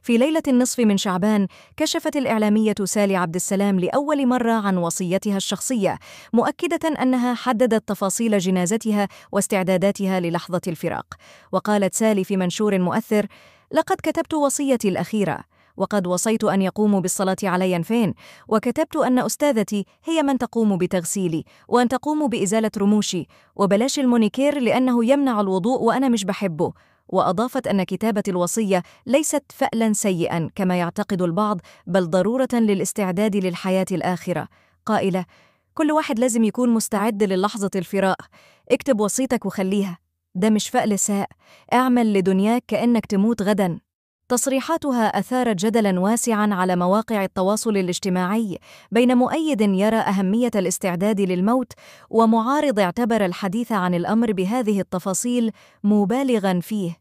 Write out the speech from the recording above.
في ليلة النصف من شعبان كشفت الإعلامية سالي عبد السلام لأول مرة عن وصيتها الشخصية، مؤكدة أنها حددت تفاصيل جنازتها واستعداداتها للحظة الفراق. وقالت سالي في منشور مؤثر: لقد كتبت وصيتي الأخيرة، وقد وصيت أن يقوموا بالصلاة علي فين، وكتبت أن أستاذتي هي من تقوم بتغسيلي، وأن تقوم بإزالة رموشي، وبلاش المونيكير لأنه يمنع الوضوء وأنا مش بحبه. وأضافت أن كتابة الوصية ليست فعلاً سيئاً كما يعتقد البعض، بل ضرورة للاستعداد للحياة الآخرة، قائلة: كل واحد لازم يكون مستعد للحظة الفراق. اكتب وصيتك وخليها، ده مش فعل ساء، اعمل لدنياك كأنك تموت غداً. تصريحاتها أثارت جدلاً واسعاً على مواقع التواصل الاجتماعي، بين مؤيد يرى أهمية الاستعداد للموت، ومعارض اعتبر الحديث عن الأمر بهذه التفاصيل مبالغاً فيه.